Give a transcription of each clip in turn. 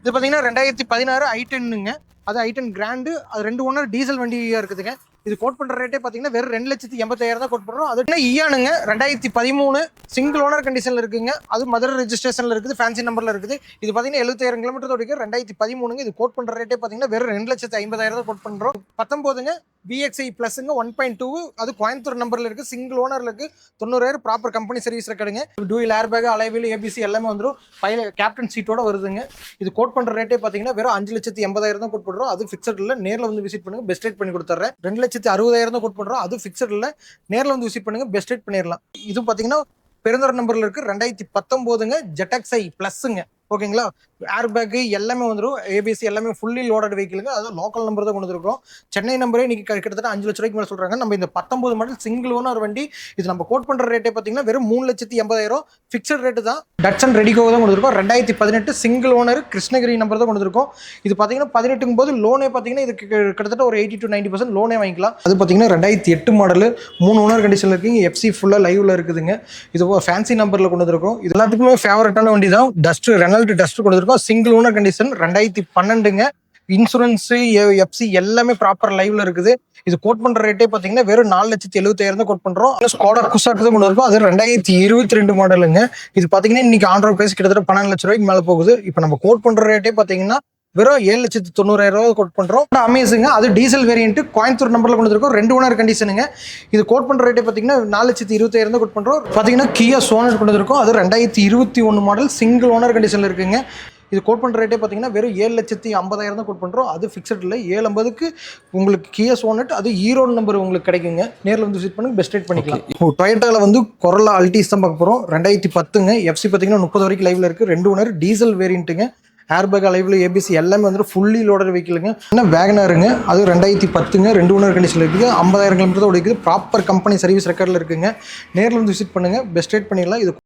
இது பார்த்தீங்கன்னா 2016 i10ங்க. அது i10 கிராண்டு. அது 2 ஓனர் டீசல் வண்டியா இருக்குதுங்க. இது கோட் பண்ற ரேட்டே பார்த்தீங்கன்னா வெறும் 2,85,000 தான் கோட் பண்றோம். அது என்ன இயானுங்க 2013 சிங்கிள் ஓனர் கண்டிஷன்ல இருக்குங்க. அது மதுரை ரெஜிஸ்ட்ரேஷன்ல இருக்குது, ஃபேன்சி நம்பர்ல இருக்குது. இது பார்த்தீங்கன்னா 76 கிலோமீட்டர் ஓடிக்கு 2013ங்க. இது கோட் பண்ற ரேட்டே பார்த்தீங்கன்னா வெறும் 2,50,000 தான் கோட் பண்றோம். 19ங்க VXI பிளஸ்ங்க 1.2. அது கோயம்புத்தூர் நம்பர்ல இருக்கு, சிங்கிள் ஓனர்ல இருக்கு, 90,000 ப்ராப்பர் கம்பெனி சர்வீஸ் ரெக்கார்டுங்க. Dual airbag, alloy wheel, ABS எல்லாமே வந்துடும். கேப்டன் சீட்டோட வருதுங்க. இது கோட் பண்ற ரேட்டே பார்த்தீங்கன்னா வெறும் 5,80,000 தான் கோட் பண்றோம். அது ஃபிக்ஸட் இல்ல, நேரில் வந்து விசிட் பண்ணுங்க, பெஸ்ட் ரேட் பண்ணி கொடுத்துறேன். 2,60,000 தான் கோட் பண்றோம். அது ஃபிக்ஸட் இல்ல, நேரில் வந்து விசிட் பண்ணுங்க, பெஸ்ட் ரேட் பண்ணிடலாம். இது பார்த்தீங்கன்னா பெருந்தர நம்பர்ல இருக்கு, 2019ங்க ஜெட்டாக்ஸை பிளஸ்ங்க. ஓகேங்களா, ஏர் பேக் எல்லாமே வந்துடும், ஏபிசி எல்லாமே ஃபுல்லி லோடட் வெஹிக்கிளுங்க. அது லோக்கல் நம்பர் தான் கொண்டு வந்துருக்கோம். சென்னை நம்பரே இன்னைக்கு கிட்டத்தட்ட 5 லட்ச ரூபாய்க்கு மேலே சொல்றாங்க. நம்ம இந்த 19 மாடல் சிங்கிள் ஓனர் வண்டி. இது நம்ம கோட் பண்ற ரேட்டே பார்த்தீங்கன்னா வெறும் 3,80,000 ஃபிக்ஸட் ரேட்டு தான். டட்சன் ரெடிகோ தான் கொண்டு வந்துருக்கோம். 2018 சிங்கிள் ஓனர் கிருஷ்ணகிரி நம்பர் தான் கொண்டு வந்துருக்கோம். இது பார்த்தீங்கன்னா 18க்கும் போது லோனே பார்த்தீங்கன்னா இதுக்கு கிட்டத்தட்ட ஒரு 80 to 90% லோனே வாங்கிக்கலாம். அது பார்த்தீங்கன்னா 2008 மாடல் 3 ஓனர் கண்டிஷன்ல இருக்குங்க. எஃப்சி ஃபுல்லாக லைவ்ல இருக்குதுங்க. இது ஃபேன்சி நம்பர்ல கொண்டு வந்துருக்கோம். இது எல்லாத்துக்குமே ஃபேவரட்டான வண்டி தான். டஸ்ட் ரெனால்ட் டஸ்ட் கொண்டு வந்துருக்கோம். சிங்கிள் ஓனர் கண்டிஷன் 2012ங்க. இன்சூரன்ஸ், எஃப்சி எல்லாமே ப்ராப்பர் லைவ்ல இருக்குது. இது கோட் பண்ற ரேட்டே பாத்தீங்கன்னா வெறும் 4,70,000 தான் கோட் பண்றோம். ஸ்கோடா குசாக்கு தான் கொண்டு இருக்கும். அது 2022 மாடலுங்க. இது பாத்தீங்கன்னா இன்னைக்கு ஆன் ரோட் பிரைஸ் கிட்டத்தட்ட 12 லட்ச ரூபாய்க்கு மேல போகுது. இப்போ நம்ம கோட் பண்ற ரேட்டே பாத்தீங்கன்னா வெறும் 7,90,000 கோட் பண்றோம். அமேசிங்க. அது டீசல் வேரியன்ட் கோயம்புத்தூர் நம்பர்ல கொண்டு இருக்கும். 2 ஓனர் கண்டிஷனுங்க. இது கோட் பண்ற ரேட்டே பாத்தீங்கன்னா 4,20,000 தான் கோட் பண்றோம். பாத்தீங்கன்னா கியா சோனட் கொண்டு இருக்கும். அது 2021 மாடல் சிங்கிள் ஓனர் கண்டிஷன்ல இருக்குங்க. இது கோட் பண்ணுற ரேட்டே பார்த்தீங்கன்னா வெறும் 7,50,000 தான் கோட் பண்ணுறோம். அது ஃபிக்ஸட் இல்லை. 7,50க்கு உங்களுக்கு கியா சோனட், அது ஈரோடு நம்பர் உங்களுக்கு கிடைக்குங்க. நேரில் வந்து விசிட் பண்ணி பெஸ்ட் ரேட் பண்ணிக்கலாம். டொயோட்டாவில் வந்து கொரோலா அல்டிஸ் தான் பார்க்க போகிறோம். 2010ங்க. எஃப்சி பார்த்தீங்கன்னா 30 வரைக்கும் லைவ்ல இருக்குது. 2 ஓனர் டீசல் வேரியண்ட்டுங்க. ஏர் பேக், அலைவில், ஏபிசி எல்லாமே வந்து ஃபுல்லி லோடட் வெஹிக்கிளுங்க. என்ன வேகனாருங்க. அது 2010ங்க. 2 ஓனர் கண்டிஷனில் இருக்குது. 50,000 கிலோமீட்டர் தான் ஓடிக்குது. ப்ராப்பர் கம்பெனி சர்வீஸ் ரெக்கார்டில் இருக்குங்க. நேரில் வந்து விசிட் பண்ணுங்கள், பெஸ்ட் ரேட் பண்ணிடலாம். இது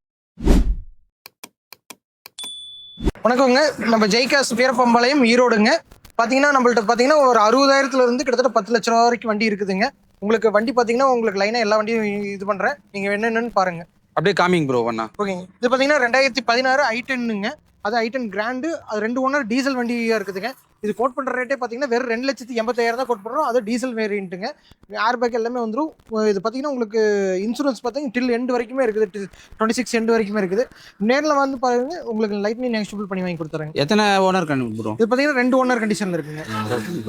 வணக்கங்க. நம்ம ஜெய்காஸ் வீரப்பம்பாளையம், ஈரோடுங்க. பார்த்தீங்கன்னா நம்மள்ட்ட பார்த்தீங்கன்னா ஒரு 60,000 இருந்து கிட்டத்தட்ட 10 லட்ச ரூபா வரைக்கும் வண்டி இருக்குதுங்க. உங்களுக்கு வண்டி பார்த்தீங்கன்னா உங்களுக்கு லைனாக எல்லா வண்டியும் இது பண்ணுறேன். நீங்கள் என்னென்னு பாருங்கள். அப்படியே காமிங் ப்ரோ ஒண்ணா. ஓகேங்க. இது பார்த்தீங்கன்னா 2016 i10ங்க. அது i10 கிராண்டு. அது 2 ஓனர் டீசல் வண்டியாக இருக்குதுங்க. இது கோட் பண்ணுற ரேட்டே பார்த்தீங்கன்னா வெறும் 2,80,000 தான் கோட் பண்ணுறோம். அது டீசல் வேரியண்ட்டுங்க. ஏர் பேக் எல்லாமே வந்துடும். இது பார்த்தீங்கன்னா உங்களுக்கு இன்சூரன்ஸ் பார்த்தீங்கன்னா டில் எண்டு வரைக்குமே இருக்குது. 26 எண்டு வரைக்குமே இருக்குது. நேரில் வந்து பாருங்க, உங்களுக்கு லைட்னி நெக்ஸ்டபிள் பண்ணி வாங்கி கொடுத்துறேங்க. எத்தனை ஓனர் கண்டு ப்ரோ? இது பார்த்தீங்கன்னா 2 ஓனர் கண்டிஷனில் இருக்குங்க.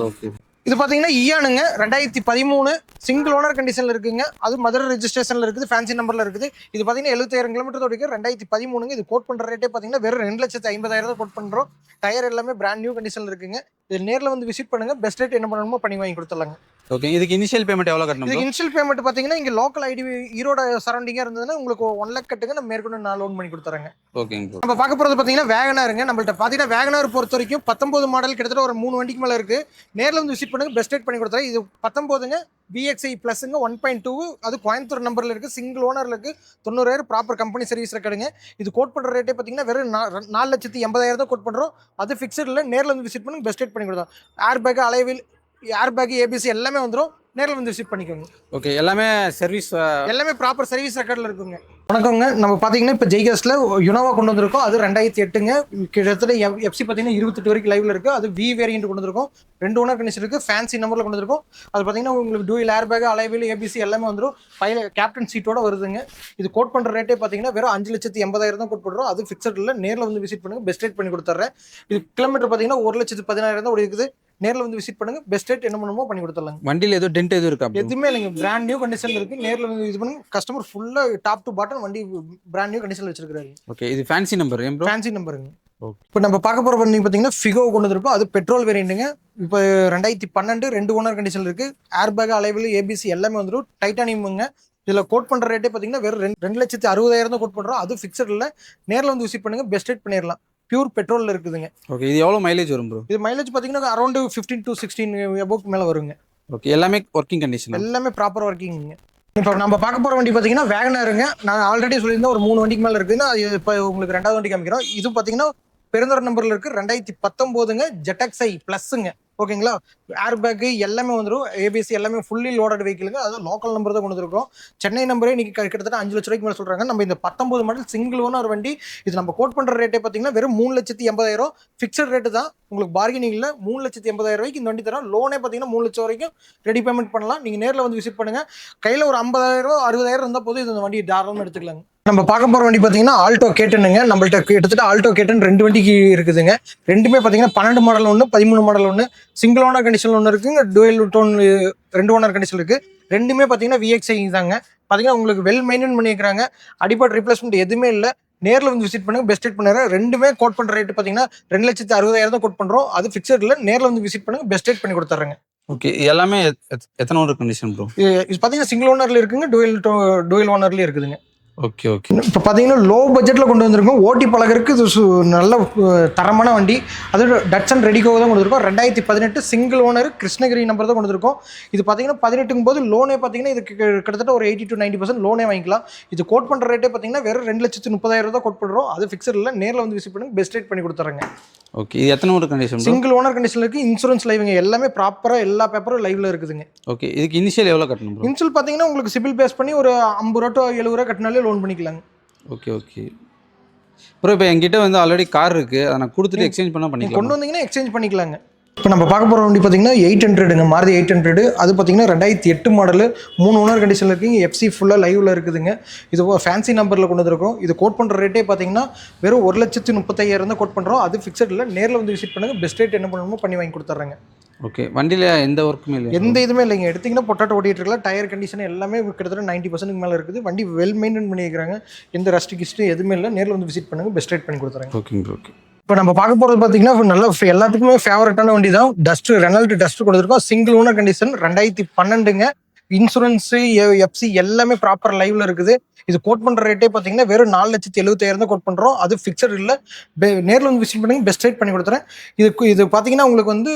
ஓகே. இது பார்த்தீங்கன்னா இயானுங்க. 2013 சிங்கிள் ஓனர் கண்டிஷனில் இருக்குங்க. அது மதுரை ரெஜிஸ்ட்ரேஷனில் இருக்குது, ஃபேன்சி நம்பரில் இருக்குது. இது பார்த்தீங்கன்னா 77 கிலோமீட்டர் ஓடிக்கு 2013ங்க. இது கோட் பண்ணுற ரேட்டே பார்த்தீங்கன்னா வெறும் 2,50,000 தான் கோட் பண்ணுறோம். டயர் எல்லாமே பிராண்ட் நியூ கண்டிஷனில் இருக்குங்க. இது நேரில் வந்து விசிட் பண்ணுங்கள், பெஸ்ட் ரேட் என்ன பண்ணணுமோ பண்ணி வாங்கி கொடுத்துடலாங்க. ஓகே. இதுக்கு இனிஷியல் பேமெண்ட் எவ்வளோ கட்டணும்? இதுக்கு இனிஷியல் பேமெண்ட் பார்த்தீங்கன்னா இங்கே லோக்கல் ஐடி ஈரோட சரௌண்டிங்காக இருந்ததுன்னா உங்களுக்கு 1 லட்சம் கட்டுங்க, நம்ம மேற்கொண்டு நான் லோன் பண்ணி கொடுத்துறேங்க. ஓகேங்க ப்ரோ. நம்ம பார்க்க போகிறது பார்த்தீங்கன்னா வேகனாருங்க. நம்மள்ட்ட பார்த்தீங்கன்னா வேகனார் பொறுத்த வரைக்கும் 19 மாடல் கிட்டத்தட்ட ஒரு 3 வண்டிக்கு மேலே இருக்குது. நேரில் வந்து விசிட் பண்ணுங்க, பெஸ்ட் ரேட் பண்ணி கொடுத்துறேன். இது 19ங்க. VXI பிளஸ்ங்க 1.2. அது கோயம்புத்தூர் நம்பரில் இருக்குது, சிங்கிள் ஓனரில் இருக்குது, 90,000 ப்ராப்பர் கம்பெனி சர்வீஸ் ரெக்கார்டுங்க. இது கோட் பண்ணுற ரேட்டே பார்த்தீங்கன்னா வெறும் 4,80,000 தான் கோட் பண்ணுறோம். அது ஃபிக்ஸட் இல்லை. நேரில் வந்து விசிட் பண்ணுங்க, பெஸ்ட் ரேட் பண்ணி கொடுத்தோம். Airbag, alloy wheel, airbag, ABS எல்லாமே வந்துடும். நேரில் வந்து விசிட் பண்ணிக்கோங்க. ஓகே. எல்லாமே சர்வீஸ் எல்லாமே ப்ராப்பர் சர்வீஸ் ரெக்கார்டில் இருக்குங்க. வணக்கங்க. நம்ம பார்த்தீங்கன்னா இப்போ ஜெய்காஸில் யுனோவா கொண்டு வந்திருக்கோம். அது 2008ங்க. கிட்டத்தட்ட எஃப்சி பார்த்தீங்கன்னா 28 வரைக்கும் லைவ்ல இருக்குது. அது வி வேரியன்ட் கொண்டு வந்திருக்கோம். 2 ஓனர் கண்டிஷன் இருக்குது. ஃபேன்சி நம்பரில் கொண்டு வந்திருக்கோம். அது பார்த்தீங்கன்னா உங்களுக்கு dual airbag, alloy wheel, ABS எல்லாமே வந்துடும். கேப்டன் சீட்டோட வருதுங்க. இது கோட் பண்ணுற ரேட்டே பார்த்தீங்கன்னா வெறும் 5,80,000 தான் கோட் பண்ணுறோம். அது ஃபிக்ஸட் இல்லை. நேரில் வந்து விசிட் பண்ணுங்க, பெஸ்ட் ரேட் பண்ணி கொடுத்துட்றேன். இது கிலோமீட்டர் பார்த்தீங்கன்னா 1,16,000 தான் இருக்குது. நேரில் வந்து விசிட் பண்ணுங்க, பெஸ்ட் ரேட் என்ன பண்ணுமோ பண்ணி கொடுத்துடலாங்க. வண்டியில் எதுவும் டென்ட் எதுவும் இருக்கா? எதுவுமே இல்லைங்க, பிராண்ட் நியூ கண்டிஷன்ல இருக்கு. நேரில் வந்து இது பண்ணுங்க, கஸ்டமர் ஃபுல்லாக டாப் டு பாட்டம் வண்டி பிராண்ட் நியூ கண்டிஷன்ல வச்சிருக்காரு. ஓகே. இது ஃபேன்சி நம்பர்? ஃபேன்சி நம்பருங்க. இப்போ நம்ம பார்க்க போகிற வண்டி பார்த்தீங்கன்னா ஃபிகோ கொண்டு வந்திருக்கோம். அது பெட்ரோல் வேரியண்ட்டுங்க. இப்போ 2012 2 ஓனர் கண்டிஷனில் இருக்குது. ஏர் பேக், அலைவில், ஏபிசி எல்லாமே வந்துடும். டைட்டானியமுங்க. இதில் கோட் பண்ணுற ரேட்டே பார்த்தீங்கன்னா வெறும் 2,60,000 தான் கோட் பண்ணுறோம். அது ஃபிக்ஸட் இல்லை. நேரில் வந்து விசிட் பண்ணுங்க, பெஸ்ட் ரேட் பண்ணிடலாம். பியூர் பெட்ரோலில் இருக்குதுங்க. ஓகே. இது எவ்வளோ மைலேஜ் வரும் ப்ரோ? இது மைலேஜ் பார்த்தீங்கன்னா அரௌண்ட் 15 to 16 எபோக் மேலே வருங்க. ஓகே. எல்லாமே ஒர்க்கிங் கண்டிஷன்? எல்லாமே ப்ராப்பர் ஒர்க்கிங்க. இப்போ நம்ம பார்க்க போகிற வண்டி பார்த்தீங்கன்னா வேகனாருங்க. நான் ஆல்ரெடி சொல்லியிருந்தேன் ஒரு 3 வண்டிக்கு மேலே இருக்குதுன்னா, அது இப்போ உங்களுக்கு 2வது வண்டி காமிக்கிறோம். இது பார்த்தீங்கன்னா பெருந்தொடர் நம்பர்ல இருக்கு 2019ங்க ஜெட்டக்ஸை ப்ளஸ்ஸுங்க. ஓகேங்களா, ஏர் பேக்கு எல்லாமே வந்துடும், ஏபிசி எல்லாமே ஃபுல்லி லோடட் வெஹிக்கிளுங்க. அதுவும் லோக்கல் நம்பர் தான் கொண்டு வந்துருக்கோம். சென்னை நம்பரே இன்னைக்கு கிட்டத்தட்ட 5 லட்ச ரூபாய்க்கு மேலே சொல்றாங்க. நம்ம இந்த 19 மாடல் சிங்கிள் ஓனர் வண்டி, இது நம்ம கோட் பண்ற ரேட்டே பார்த்தீங்கன்னா வெறும் 3,80,000 ஃபிக்ஸட் ரேட்டு தான். உங்களுக்கு பார்கெனிங் இல்லை. 3,80,000 ரூபாய்க்கு இந்த வண்டி தரோம். லோனே பார்த்தீங்கன்னா 3 லட்சம் வரைக்கும் ரெடி பேமெண்ட் பண்ணலாம். நீங்க நேரில் வந்து விசிட் பண்ணுங்க. கையில் ஒரு 50,000 60,000 இருந்தால் போதும், இந்த வண்டி தாராளமாக எடுத்துக்கலாங்க. நம்ம பார்க்க போகிற வண்டி பார்த்தீங்கன்னா ஆல்டோ கேட்டனுங்க. நம்மள்ட்ட கிட்டத்தட்ட ஆல்டோ கேட்டன் 2 வண்டிக்கு இருக்குதுங்க. ரெண்டுமே பார்த்தீங்கன்னா 12 மாடல் ஒன்று, 13 மாடல் ஒன்று, சிங்கிள் ஓனர் கண்டிஷன் ஒன்று இருக்குங்க, டூயல் டோன் 2 ஓனர் கண்டிஷன் இருக்குது. ரெண்டுமே பார்த்தீங்கன்னா விஎக்ஸ்ஐ தாங்க. பார்த்தீங்கன்னா உங்களுக்கு வெல் மெயின்டைன் பண்ணியிருக்காங்க. அடிப்படை ரீப்ளேஸ்மெண்ட் எதுவுமே இல்லை. நேரில் வந்து விசிட் பண்ணுங்க, பெஸ்ட் ரேட் பண்ணுறேன். ரெண்டுமே கோட் பண்ணுற ரேட்டு பார்த்தீங்கன்னா 2,60,000 தான் கோட் பண்ணுறோம். அது ஃபிக்ஸட் இல்லை. நேரில் வந்து விசிட் பண்ணுங்க, பெஸ்ட் ரேட் பண்ணி கொடுத்துட்றேங்க. ஓகே, எல்லாமே எத்தனை ஓனர் கண்டிஷன் ப்ரோ? இது பார்த்தீங்கன்னா சிங்கிள் ஓனர்ல இருக்குங்க, டூயல் ஓனர்லேயும் இருக்குதுங்க. Okay okay. இப்போ பார்த்தீங்கன்னா லோ பட்ஜெட்டில் கொண்டு வந்திருக்கோம். ஓட்டி பழகிறதுக்கு இது நல்ல தரமான வண்டி. அது டட்சன் ரெடிகோ தான் கொண்டு வந்திருக்கோம். 2018 சிங்கிள் ஓனர் கிருஷ்ணகிரி நம்பர் தான் கொண்டு வந்திருக்கோம். இது பார்த்தீங்கன்னா 18ங்கும் போது லோனே பார்த்தீங்கன்னா இதுக்கு கிட்டத்தட்ட ஒரு 80 to 90% லோனே வாங்கிக்கலாம். இது கோட் பண்ணுற ரேட்டே பார்த்தீங்கன்னா வெறும் 2,30,000 தான் கோட் பண்ணுறோம். அது ஃபிக்ஸட் இல்லை. நேரில் வந்து விசிட் பண்ணுங்க, பெஸ்ட் ரேட் பண்ணி கொடுத்துறேங்க. ஓகே, இது எத்தனை owner condition? Single owner condition இருக்குது. இன்சூரன்ஸ் லைவுங்க, எல்லாமே ப்ராப்பராக எல்லா பேப்பரும் லைவ்ல இருக்குதுங்க. ஓகே, இதுக்கு இனிஷியல் எவ்வளோ கட்டணும் ப்ரோ? இன்சூல் பார்த்தீங்கன்னா உங்களுக்கு சிபில் பேஸ் பண்ணி ஒரு 50 ரூபா to 70 ரூபா கட்டினாலே லோன் பண்ணிக்கலாங்க. Okay okay bro. இப்போ என்கிட்ட வந்து ஆல்ரெடி கார் இருக்குது, அதை நான் கொடுத்துட்டு எக்ஸ்சேஞ்ச் பண்ணால் பண்ணிக்கலாம். கொண்டு வந்தீங்கன்னா எக்ஸ்சேஞ்ச் பண்ணிக்கலாங்க. இப்போ நம்ம பார்க்க போகிற வண்டி பார்த்தீங்கன்னா 800ங்க, மாருதி 800. அது பார்த்தீங்கன்னா 2008 மாடலு, 3 ஓனர் கண்டிஷனில் இருக்குங்க. எஃப்சி ஃபுல்லாக லைவில் இருக்குதுங்க. இது ஃபேன்சி நம்பரில் கொண்டு வந்திருக்கோம். இது கோட் பண்ணுற ரேட்டே பார்த்தீங்கன்னா வெறும் 1,35,000 தான் கோட் பண்ணுறோம். அது ஃபிக்ஸட் இல்லை. நேரில் வந்து விசிட் பண்ணுங்கள், பெஸ்ட் ரேட் என்ன பண்ணணுமோ பண்ணி வாங்கி கொடுத்துட்றேங்க. ஓகே, வண்டியில் எந்த ஒர்க்குமே இல்லை? எந்த இதுவுமே இல்லைங்க. எடுத்திங்கன்னா பொட்டாட்டோ ஓட்டிகிட்டு இருக்கலாம். டயர் கண்டிஷன் எல்லாமே கிட்டத்தட்ட 90% மேலே இருக்குது. வண்டி வெல் மெயின்டைன் பண்ணியிருக்காங்க. எந்த ரஸ்ட்டு கிஸ்ட்டு எதுவுமே இல்லை. நேரில் வந்து விசிட் பண்ணுங்கள், பெஸ்ட் ரேட் பண்ணி கொடுத்துறேங்க. ஓகேங்க ஓகே. இப்போ நம்ம பார்க்க போகிறது பார்த்தீங்கன்னா நல்ல எல்லாத்துக்குமே ஃபேவரட்டான வண்டி தான். டஸ்ட்டு, ரெனால்ட் டஸ்ட்டு கொடுத்துருக்கோம். சிங்கிள் ஓனர் கண்டிஷன் 2012ங்க. இன்சூரன்ஸு, எஃப்சி எல்லாமே ப்ராப்பர் லைவ்ல இருக்குது. இது கோட் பண்ணுற ரேட்டே பார்த்தீங்கன்னா வெறும் 4,70,000 தான் கோட் பண்ணுறோம். அது ஃபிக்ஸட் இல்லை. நேரில் வந்து விசிட் பண்ணுங்க, பெஸ்ட் ரேட் பண்ணி கொடுத்துறேன். இது பார்த்தீங்கன்னா உங்களுக்கு வந்து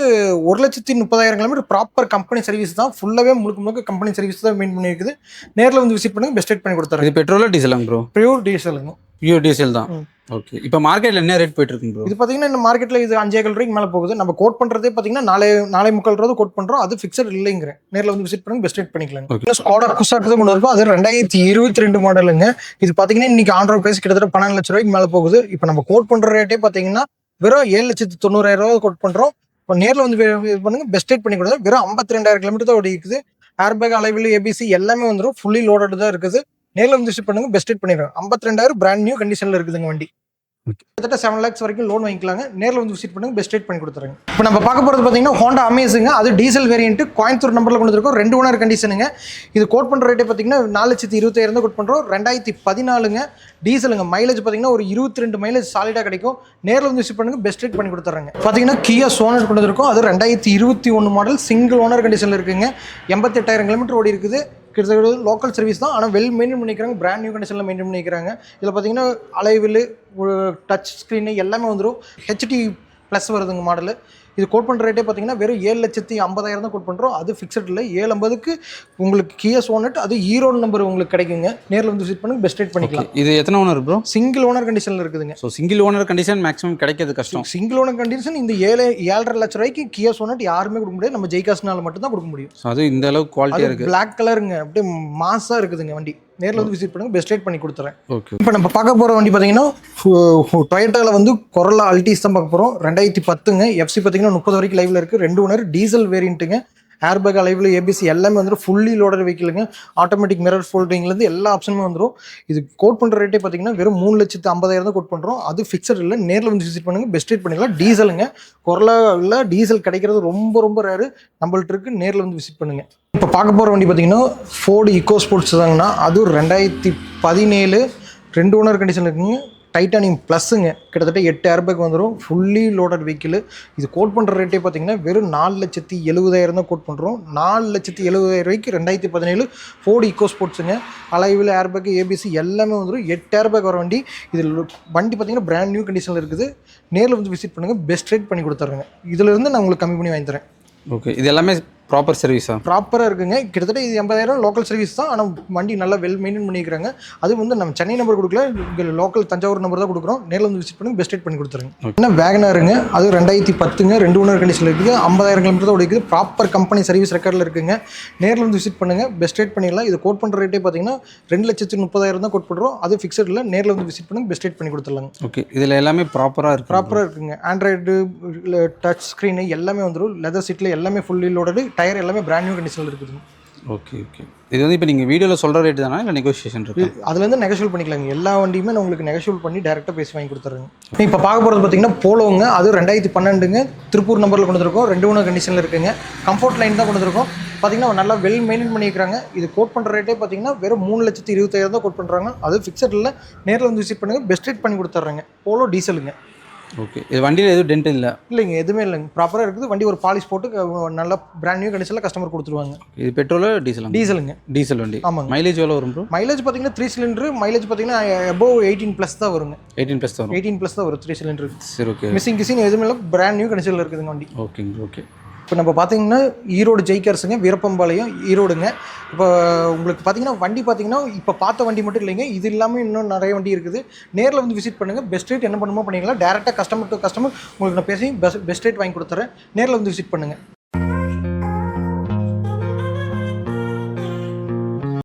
1,30,000 கிலோமீட்டர் ப்ராப்பர் கம்பெனி சர்வீஸ் தான். ஃபுல்லாகவே முழுக்க கம்பெனி சர்வீஸ் தான் மெயின் பண்ணியிருக்குது. நேரில் வந்து விசிட் பண்ணுங்க, பெஸ்ட் ரேட் பண்ணி கொடுத்துறேன். இது பெட்ரோலா டீசலாங்க ப்ரோ? பியூர் டீசலுங்க. பியூர் டீசல் தான். ஓகே, இப்போ மார்க்கெட்டில் என்ன ரேட் போயிட்டு இருக்குங்க ப்ரோ? இது பார்த்தீங்கன்னா இந்த மார்க்கெட்டில் இது 5,000 ரூபாய்க்கு மேலே போகுது. நம்ம கோட் பண்ணுறதே பார்த்தீங்கன்னா 4,45 ரூபா கோட் பண்ணுறோம். அது ஃபிக்ஸட் இல்லைங்கிற. நேரில் வந்து விசிட் பண்ணி பெஸ்ட் ரேட் பண்ணிக்கலாம். இன்னும் ஸ்கோடா குசாக்கு தான் கொண்டு இருக்கும். அது 2022 மாடலுங்க. இது பார்த்தீங்கன்னா இன்னைக்கு ஆன் ரோட் பிரைஸ் கிட்டத்தட்ட 12 லட்ச ரூபாய்க்கு மேலே போகுது. இப்போ நம்ம கோட் பண்ணுற ரேட்டே பார்த்தீங்கன்னா வெறும் 7,90,000 கோட் பண்ணுறோம். இப்போ நேரில் வந்து இது பண்ணுங்க, பெஸ்ட் ரேட் பண்ணி கொடுத்தா வெறும் 52,000 கிலோமீட்டர் தான் ஓடி இருக்குது. ஏர் பேக், அலைவில், ஏபிசி எல்லாமே வந்துடும். ஃபுல்லி லோடட் தான் இருக்குது. நேரில் வந்து விசிட் பண்ணுங்க, பெஸ்ட் ரேட் பண்ணிடுறோம். 52,000 பிராண்ட் நியூ கண்டிஷனில் இருக்குதுங்க வண்டி. கிட்டத்தட்ட 7 lakhs வரைக்கும் லோன் வாங்கிக்கலாங்க. நேரில் வந்து விசிட் பண்ணுங்க, பெஸ்ட் ரேட் பண்ணி கொடுத்துருங்க. இப்போ நம்ம பார்க்க போகிறது பார்த்தீங்கன்னா ஹோண்டா அமேஸுங்க. அது டீசல் வேரியன்ட், கோயம்புத்தூர் நம்பரில் கொண்டு இருக்கோம். 2 ஓனர் கண்டிஷனுங்க. இது கோட் பண்ணுற ரேட்டே பார்த்தீங்கன்னா 4,20,000 தான் கோட் பண்ணுறோம். 2014ங்க. டீசலுங்க. மைலேஜ் பார்த்தீங்கன்னா ஒரு 22 மைலேஜ் சாலிடாக கிடைக்கும். நேரில் வந்து விசிட் பண்ணுங்க, பெஸ்ட் ரேட் பண்ணி கொடுத்துட்றாங்க. பார்த்தீங்கன்னா கியா சோனட் கொண்டு இருக்கோம். அது 2021 மாடல், சிங்கிள் ஓனர் கண்டிஷனில் இருக்குங்க. 88,000 கிலோமீட்டர் ஓடி இருக்குது. கிட்டத்தட்ட லோக்கல் சர்வீஸ் தான். ஆனால் வெல் மெயின்டைன் பண்ணிக்கிறாங்க. பிராண்ட் நியூ கண்டிஷனில் மெயின்டைன் பண்ணிக்கிறாங்க. இதில் பார்த்தீங்கன்னா அலைவில், டச் ஸ்க்ரீனு எல்லாமே வந்துடும். ஹெச்டி ப்ளஸ் வருதுங்க மாடலு. இது கோட் பண்ணுற ரேட்டே பார்த்தீங்கன்னா வெறும் 7,50,000 தான் கோட் பண்ணுறோம். அது ஃபிக்ஸட் இல்லை. 7,50க்கு உங்களுக்கு கியா சோனட், அது ஈரோடு நம்பர் உங்களுக்கு கிடைக்குங்க. நேரில் வந்து விசிட் பண்ணுங்க, பெஸ்ட் ரேட் பண்ணிக்கலாம். இது எத்தனை ஓனர் ப்ரோ? சிங்கிள் ஓனர் கண்டிஷனில் இருக்குதுங்க. So single owner condition maximum கிடைக்கிறது கஷ்டம். சிங்கிள் ஓனர் கண்டிஷன் இந்த 7.5 லட்ச ரூபாய்க்கு கியா சோனட் யாருமே கொடுக்க முடியாது. நம்ம ஜெய்காஸ்னால மட்டும் தான் கொடுக்க முடியும். ஸோ அது இந்த அளவுக்கு குவாலிட்டியாக இருக்குது. பிளாக் கலருங்க, அப்படியே மாஸாக இருக்குதுங்க வண்டி. நேரில் வந்து விசிட் பண்ணுங்க, பெஸ்ட் ரேட் பண்ணி கொடுத்துறேன். ஓகே. இப்போ நம்ம பார்க்க போகிற வண்டி பார்த்தீங்கன்னா டொயோட்டாவில் வந்து கொரோலா அல்டிஸ் தான் பார்க்க போகிறோம். 2010ங்க. எஃப்சி பார்த்தீங்கன்னா 30 வரைக்கும் லைவ்ல இருக்குது. 2 ஓனர் டீசல் வேரியண்ட்டுங்க. ஏர் பேக், அலைவில், ஏபிசி எல்லாமே வந்துடும். ஃபுல்லி லோடட் வெஹிக்கிளுங்க. ஆட்டோமேட்டிக் மிரர் ஃபோல்டிங்லேருந்து எல்லா ஆப்ஷனுமே வந்துடும். இது கோட் பண்ணுற ரேட்டே பார்த்தீங்கன்னா வெறும் 3,50,000 தான் கோட் பண்ணுறோம். அது ஃபிக்ஸட் இல்லை. நேரில் வந்து விசிட் பண்ணுங்க, பெஸ்ட் ரேட் பண்ணிக்கலாம். டீசலுங்க. கொரோலாவில் டீசல் கிடைக்கிறது ரொம்ப ரேரு. நம்மள்ட்ட இருக்கு. நேரில் வந்து விசிட் பண்ணுங்க. இப்போ பார்க்க போகிற வண்டி பார்த்தீங்கன்னா ஃபோர்டு ஈகோ ஸ்போர்ட்ஸ் தாங்கண்ணா. அதுவும் 2017 2 ஓனர் கண்டிஷன் இருக்குங்க. டைட்டானியம் ப்ளஸ்ஸுங்க. கிட்டத்தட்ட 8 ஏர் பேக் வந்துடும். Fully loaded vehicle. இது கோட் பண்ணுற ரேட்டே பார்த்தீங்கன்னா வெறும் 4,70,000 தான் கோட் பண்ணுறோம். 4,70,000 ரூபாய்க்கு 2017 ஃபோர்டு ஈகோ ஸ்போர்ட்ஸுங்க. அலைவில், ஏர் பேக், ஏபிசி எல்லாமே வந்துடும். 8 ஏர் பேக் வர வண்டி. இதில் வண்டி பார்த்தீங்கன்னா பிராண்ட் நியூ கண்டிஷனில் இருக்குது. நேரில் வந்து விசிட் பண்ணுங்கள், பெஸ்ட் ரேட் பண்ணி கொடுத்துட்றேங்க. இதிலிருந்து நான் உங்களுக்கு கம்மி பண்ணி வாங்கி தரேன். ஓகே, இது எல்லாமே ப்ராப்பர் சர்வீஸா? ப்ராப்பராக இருக்குங்க. கிட்டத்தட்ட இது 80,000 லோக்கல் சர்வீஸ் தான். ஆனால் வண்டி நல்லா வெல் மெயின்டைன் பண்ணிக்கிறாங்க. அது வந்து நம்ம சென்னை நம்பர் கொடுக்கல, இங்கே லோக்கல் தஞ்சாவூர் நம்பர் தான் கொடுக்குறோம். நேரில் வந்து விசிட் பண்ணி பெஸ்ட் ரேட் பண்ணி கொடுத்துருங்க. என்ன வேகனாருங்க, அது 2010ங்க, 2 ஓனர் கண்டிஷனில் இருக்குது. 50,000 கிலோமீட்டர் தான் ஓடிக்குது. ப்ராப்பர் கம்பெனி சர்வீஸ் ரெக்கார்டில் இருக்குங்க. நேரில் வந்து விசிட் பண்ணுங்கள், பெஸ்ட் ரேட் பண்ணிடலாம். இது கோட் பண்ணுற ரேட்டே பார்த்தீங்கன்னா 2,30,000 தான் கோட் பண்ணுறோம். அது ஃபிக்ஸட் இல்லை. நேரில் வந்து விசிட் பண்ணி பெஸ்ட் ரேட் பண்ணி கொடுத்துடலாங்க. ஓகே, இதில் எல்லாமே ப்ராப்பராக இருக்கு. ப்ராப்பராக இருக்குங்க. ஆண்ட்ராய்டு டச் ஸ்க்ரீனு எல்லாமே வந்துடும். லெதர் சீட்டில் எல்லாமே ஃபுல்லி லோடடு. டயர் எல்லாமே பிராண்ட் நியூ கண்டிஷனில் இருக்குதுங்க. Okay okay. இது வந்து இப்போ நீங்கள் வீடியோவில் சொல்கிற ரேட்டு தானே, இல்லை நெகோஷியேஷன் இருக்குது? அதுலேருந்து நெகோஷியல் பண்ணிக்கலாங்க. எல்லா வண்டியுமே நான் உங்களுக்கு நெகோஷியல் பண்ணி டேரெக்டாக பேசி வாங்கி கொடுத்துறேங்க. இப்போ பார்க்க போகிறது பார்த்தீங்கன்னா போலோங்க. அது 2012ங்க, திருப்பூர் நம்பரில் கொண்டு வந்திருக்கோம். 2 ஓனர் கண்டிஷனில் இருக்குங்க. கம்ஃபர்ட் லைன் தான் கொண்டு வந்திருக்கோம். பார்த்தீங்கன்னா நல்லா வெல் மெயின்டைன் பண்ணிக்கிறாங்க. இது கோட் பண்ணுற ரேட்டே பார்த்தீங்கன்னா வெறும் 3,25,000 தான் கோட் பண்ணுறாங்க. அது ஃபிக்ஸட் இல்லை. நேரில் வந்து விசிட் பண்ணுங்கள், பெஸ்ட் ரேட் பண்ணி கொடுத்துட்றாங்க. போலோ டீசலுங்க. ஓகே, இது வண்டியில் எதுவும் டென்ட் இல்லை? இல்லைங்க, எதுவுமே இல்லைங்க. ப்ராப்பராக இருக்குது. வண்டி ஒரு பாலிஷ் போட்டு நல்லா பிராண்ட் நியூ கண்டிஷனில் கஸ்டமர் கொடுத்துருவாங்க. இது பெட்ரோலு டீசல்? டீசலுங்க. டீசல் வண்டி. ஆமாங்க. மைலேஜ் எவ்வளோ வரும் ப்ரோ? மைலேஜ் பார்த்தீங்கன்னா 3 சிலிண்டர். மைலேஜ் பார்த்தீங்கன்னா above 18+ தான் வருங்க. 18+ தான் வரும். 18+ தான் வரும் 3 சிலிண்டர். சரி, ஓகே. மிஸ்ஸிங் கிசிங் எதுவுமே இல்லை. பிராண்ட் நியூ கண்டிஷனில் இருக்குதுங்க வண்டி. ஓகேங்க, ஓகே. இப்போ நம்ம பார்த்தீங்கன்னா ஈரோடு ஜெய்கர்ஸுங்க, வீரப்பம்பாளையம், ஈரோடுங்க. இப்போ உங்களுக்கு பார்த்தீங்கன்னா வண்டி பார்த்தீங்கன்னா இப்போ பார்த்த வண்டி மட்டும் இல்லைங்க, இது இல்லாமல் இன்னும் நிறைய வண்டி இருக்குது. நேரில் வந்து விசிட் பண்ணுங்கள். பெஸ்ட் ரேட் என்ன பண்ணுமோ பண்ணிக்கலாம். டேரெக்டாக கஸ்டமர் டு கஸ்டமர் உங்களுக்கு நான் பேசி பெஸ்ட் ரேட் வாங்கி கொடுத்துறேன். நேரில் வந்து விசிட் பண்ணுங்கள்.